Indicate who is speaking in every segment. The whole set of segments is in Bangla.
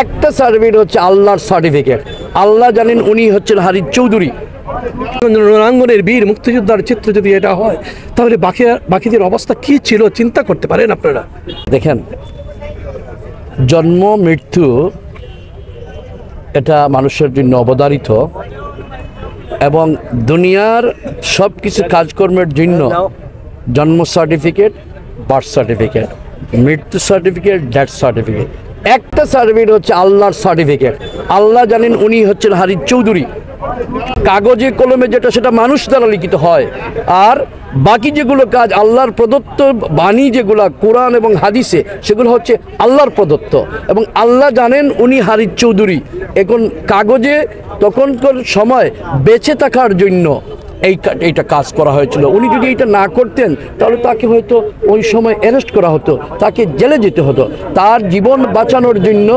Speaker 1: একটা সার্টিফিকেট হচ্ছে আল্লাহর সার্টিফিকেট। আল্লাহ জানেন উনি হচ্ছেন হারিস চৌধুরী।
Speaker 2: রণাঙ্গনের বীর মুক্তিযোদ্ধার চিত্র যদি এটা হয় তাহলে বাকিদের অবস্থা কি ছিল চিন্তা করতে পারেন আপনারা।
Speaker 1: দেখেন, জন্ম মৃত্যু এটা মানুষের জন্য অবধারিত এবং দুনিয়ার সব কিছু কাজকর্মের জন্য জন্ম সার্টিফিকেট, বার্থ সার্টিফিকেট, মৃত্যু সার্টিফিকেট, ডেথ সার্টিফিকেট। একটা সার্টিফিকেট হচ্ছে আল্লাহর সার্টিফিকেট। আল্লাহ জানেন উনি হচ্ছেন হারিস চৌধুরী। কাগজে কলমে যেটা সেটা মানুষ দ্বারা লিখিত হয়, আর বাকি যেগুলো কাজ আল্লাহর প্রদত্ত বাণী, যেগুলো কোরআন এবং হাদিসে, সেগুলো হচ্ছে আল্লাহর প্রদত্ত এবং আল্লাহ জানেন উনি হারিস চৌধুরী। এখন কাগজে তখনকার সময় বেঁচে থাকার জন্য এইটা কাজ করা হয়েছিল। উনি যদি এইটা না করতেন তাহলে তাকে হয়তো ওই সময় অ্যারেস্ট করা হতো, তাকে জেলে যেতে হতো। তার জীবন বাঁচানোর জন্য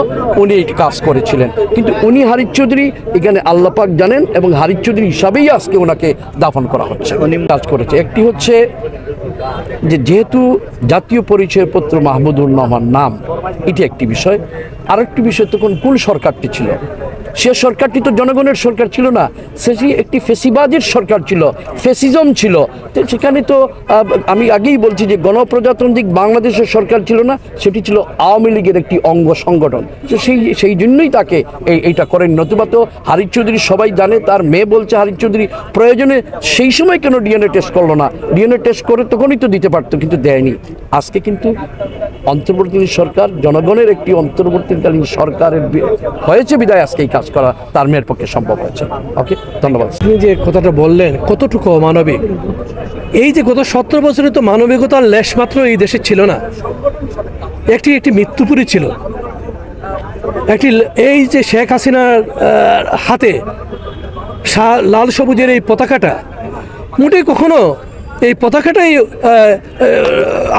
Speaker 1: উনি এই কাজ করেছিলেন। কিন্তু উনি হারিস চৌধুরী, এখানে আল্লাহ পাক জানেন, এবং হারিস চৌধুরী হিসাবেই আজকে ওনাকে দাফন করা হচ্ছে। উনি কাজ করেছে একটি হচ্ছে যে যেহেতু জাতীয় পরিচয়পত্র মাহমুদুর রহমান নাম, এটি একটি বিষয়। আরেকটি বিষয়, তখন কোন সরকারটি ছিল, সে সরকারটি তো জনগণের সরকার ছিল না, সেটি একটি ফেসিবাদের সরকার ছিল, ফেসিজম ছিল। তো সেখানে তো আমি আগেই বলছি যে গণপ্রজাতান্ত্রিক বাংলাদেশের সরকার ছিল না, সেটি ছিল আওয়ামী লীগের একটি অঙ্গ সংগঠন। তো সেই জন্যই তাকে এইটা করেন। নতুবা তো হারিস চৌধুরী সবাই জানে, তার মেয়ে বলছে হারিস চৌধুরী প্রয়োজনে সেই সময় কেন ডিএনএ টেস্ট করলো না, ডিএনএ টেস্ট করে তখনই তো দিতে পারতো, কিন্তু দেয়নি। আজকে কিন্তু অন্তর্বর্তীকালীন সরকার, জনগণের একটি অন্তর্বর্তীকালীন সরকারের হয়েছে বিদায় আজকে এই কাজ করা তার মেয়ের পক্ষে সম্ভব হয়েছে। ওকে, ধন্যবাদ।
Speaker 2: আপনি যে কথাটা বললেন কতটুকু অমানবিক, এই যে গত 17 বছরে তো মানবিকতার লেশ মাত্র এই দেশে ছিল না। একটি মৃত্যুপুরী ছিল। এই যে শেখ হাসিনার হাতে লাল সবুজের এই পতাকাটা, মোটেই কখনো এই পতাকাটাই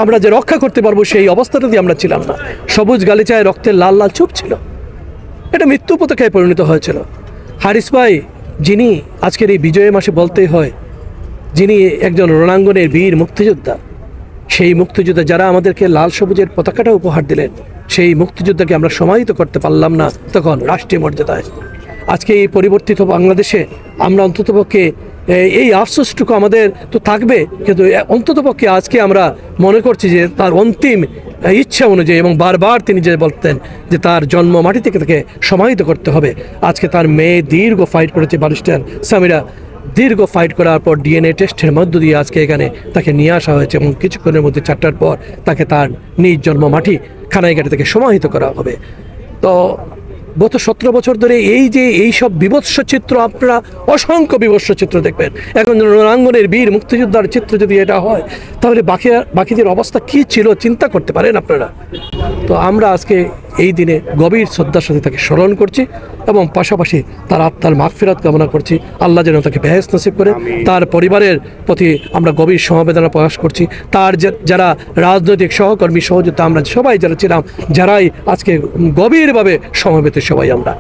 Speaker 2: আমরা যে রক্ষা করতে পারবো সেই অবস্থাটাতে আমরা ছিলাম না। সবুজ গালিচায় রক্তের লাল লাল চুপ ছিল, এটা মৃত্যু পতাকায় পরিণত হয়েছিল। হারিস ভাই, যিনি আজকের এই বিজয়ের মাসে বলতেই হয়, যিনি একজন রণাঙ্গনের বীর মুক্তিযোদ্ধা, সেই মুক্তিযোদ্ধা যারা আমাদেরকে লাল সবুজের পতাকাটা উপহার দিলেন, সেই মুক্তিযোদ্ধাকে আমরা সমাহিত করতে পারলাম না তখন রাষ্ট্রীয় মর্যাদায়। আজকে এই পরিবর্তিত বাংলাদেশে আমরা অন্ততপক্ষে এই আফসোসটুকু আমাদের তো থাকবে, কিন্তু অন্ততপক্ষে আজকে আমরা মনে করছি যে তার অন্তিম ইচ্ছা অনুযায়ী, এবং বারবার তিনি যে বলতেন যে তার জন্ম মাটি থেকে তাকে সমাহিত করতে হবে। আজকে তার মেয়ে দীর্ঘ ফাইট করেছে, ব্যারিস্টার সামিরা দীর্ঘ ফাইট করার পর ডিএনএ টেস্টের মধ্য দিয়ে আজকে এখানে তাকে নিয়ে আসা হয়েছে, এবং কিছুক্ষণের মধ্যে 4টার পর তাকে তার নিজ জন্ম মাটি খানাইঘাটে থেকে সমাহিত করা হবে। তো গত 17 বছর ধরে এইসব বিভৎস চিত্র, আপনারা অসংখ্য বিভৎস চিত্র দেখবেন। এখন রণাঙ্গনের বীর মুক্তিযোদ্ধার চিত্র যদি এটা হয় তাহলে বাকিদের অবস্থা কি ছিল চিন্তা করতে পারেন আপনারা। তো আমরা আজকে এই দিনে গভীর শ্রদ্ধার সাথে তাকে স্মরণ করছি এবং পাশাপাশি তার আত্মার মাগফিরাত কামনা করছি। আল্লাহ যেন তাকে বেহেশত নসিব করে। তার পরিবারের প্রতি আমরা গভীর সমবেদনা প্রকাশ করছি। তার যারা রাজনৈতিক সহকর্মী সহযোদ্ধা আমরা সবাই যারা ছিলাম, যারাই আজকে গভীরভাবে সমবেত সবাই আমরা।